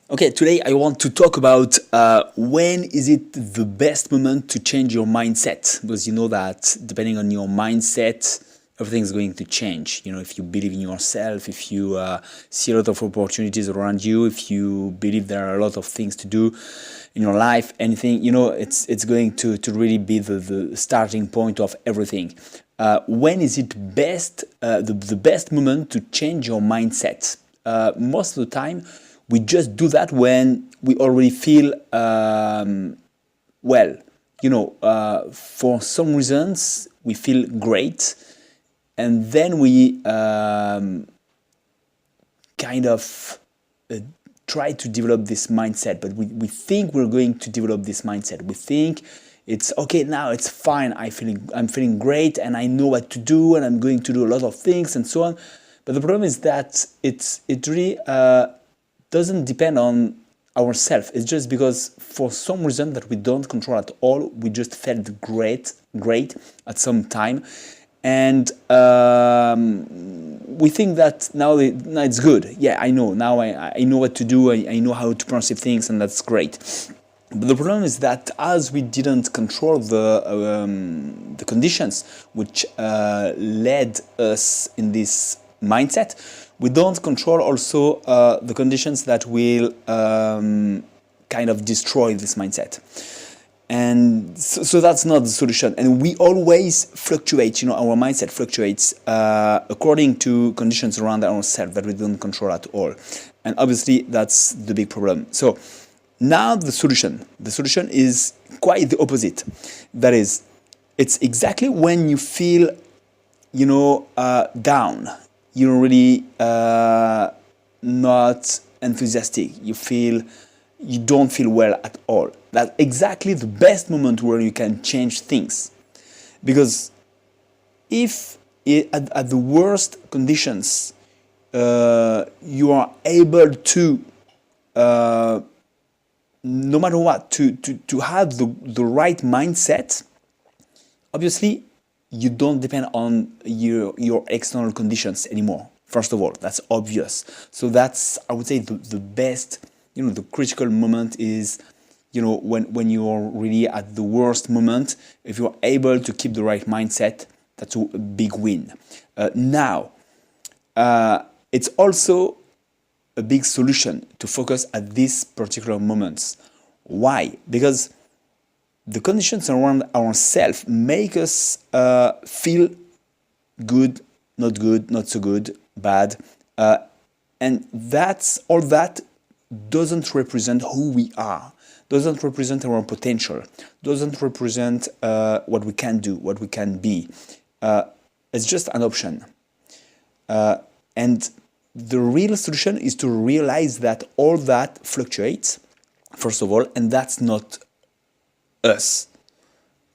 Okay, today I want to talk about when is it the best moment to change your mindset, because you know that depending on your mindset, everything is going to change. You know, if you believe in yourself, if you see a lot of opportunities around you, if you believe there are a lot of things to do in your life, anything, you know, it's going to really be the starting point of everything. When is it best, the best moment to change your mindset? Most of the time, we just do that when we already feel well. You know, for some reasons we feel great, and then we kind of try to develop this mindset. But we think we're going to develop this mindset. We think it's okay now, it's fine. I'm feeling great, and I know what to do, and I'm going to do a lot of things, and so on. But the problem is that it really doesn't depend on ourselves. It's just because for some reason that we don't control at all, we just felt great at some time, and we think that now it's good. Yeah, I know now. I know what to do. I know how to perceive things, and that's great. But the problem is that as we didn't control the conditions which led us in this mindset, we don't control also the conditions that will kind of destroy this mindset. And so that's not the solution. And we always fluctuate, you know, our mindset fluctuates according to conditions around ourselves that we don't control at all. And obviously that's the big problem. So now the solution is quite the opposite. That is, it's exactly when you feel, you know, down, you're really not enthusiastic, you don't feel well at all. That's exactly the best moment where you can change things. Because if at the worst conditions you are able to no matter what, to have the right mindset, obviously you don't depend on your external conditions anymore. First of all, that's obvious. So that's, I would say, the best, you know, the critical moment is, you know, when you're really at the worst moment, if you're able to keep the right mindset, that's a big win. Now, it's also a big solution to focus at these particular moments. Why? Because the conditions around ourselves make us feel good, not so good, bad, and that's all. That doesn't represent who we are, doesn't represent our potential, doesn't represent what we can do, what we can be. It's just an option, and the real solution is to realize that all that fluctuates, first of all, and that's not us.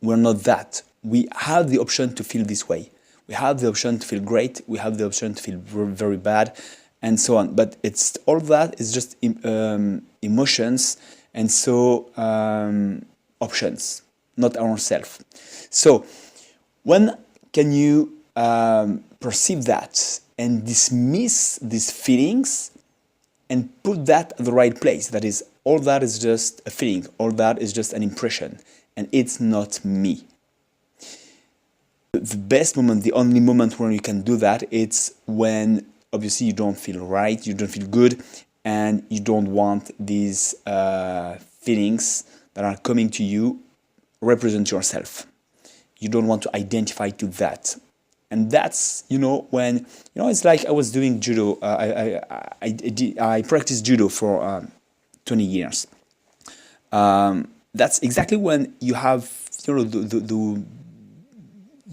We're not that. We have the option to feel this way. We have the option to feel great. We have the option to feel very bad, and so on. But it's all that is just emotions, and so options, not ourselves. So when can you perceive that and dismiss these feelings and put that at the right place? That is, all that is just a feeling, all that is just an impression, and it's not me. The best moment, the only moment when you can do that, it's when obviously you don't feel right, you don't feel good, and you don't want these feelings that are coming to you represent yourself. You don't want to identify to that. And that's, you know, when, you know, it's like I was doing judo. I practiced judo for 20 years. That's exactly when you have, you know,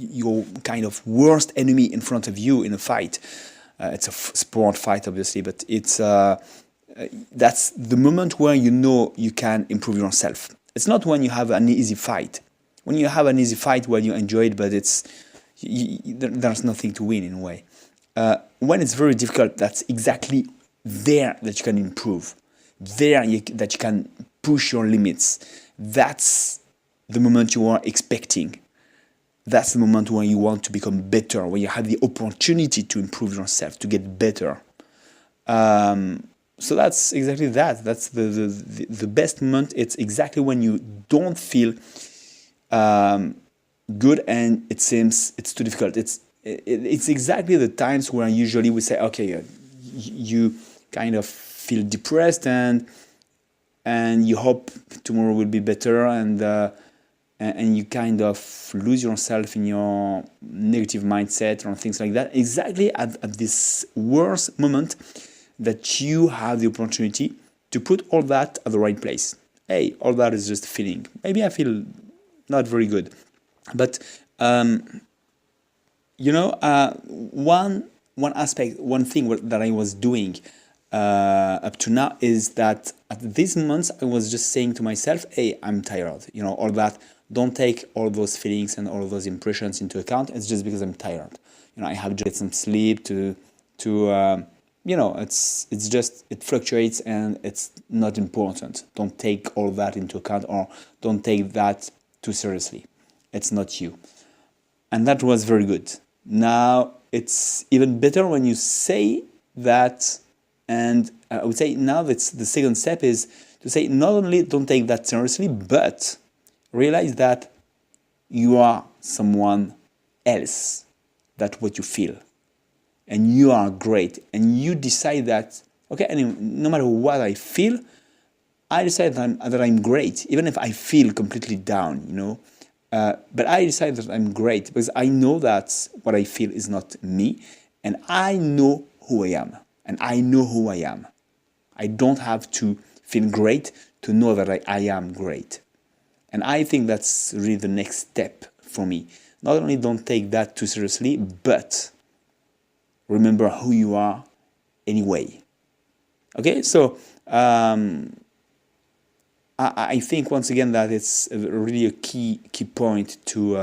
your kind of worst enemy in front of you in a fight. It's a sport fight, obviously, but it's that's the moment where you know you can improve yourself. It's not when you have an easy fight. When you have an easy fight, well, you enjoy it, but there's nothing to win in a way. When it's very difficult, that's exactly there that you can improve. That you can push your limits. That's the moment you are expecting. That's the moment when you want to become better, when you have the opportunity to improve yourself, to get better. So that's exactly that. That's the best moment. It's exactly when you don't feel good and it seems it's too difficult. It's exactly the times where usually we say, okay, you kind of feel depressed and you hope tomorrow will be better, and you kind of lose yourself in your negative mindset or things like that. Exactly at this worst moment that you have the opportunity to put all that at the right place. Hey, all that is just feeling. Maybe I feel not very good, but one aspect, one thing that I was doing up to now is that at these months I was just saying to myself, "Hey, I'm tired." All that. Don't take all those feelings and all those impressions into account. It's just because I'm tired. I have to get some sleep to it's just it fluctuates and it's not important. Don't take all that into account, or don't take that too seriously. It's not you. And that was very good. Now it's even better when you say that, and I would say now that's the second step, is to say not only don't take that seriously, but realize that you are someone else. That's what you feel. And you are great. And you decide that, okay, anyway, no matter what I feel, I decide that I'm great, even if I feel completely down. But I decide that I'm great because I know that what I feel is not me, and I know who I am, and I know who I am. I don't have to feel great to know that I am great. And I think that's really the next step for me. Not only don't take that too seriously, but remember who you are anyway. Okay, so I think once again that it's really a key point to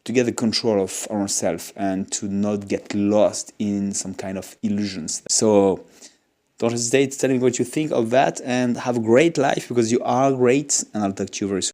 get the control of ourselves and to not get lost in some kind of illusions. So don't hesitate to tell me what you think of that, and have a great life because you are great, and I'll talk to you very soon.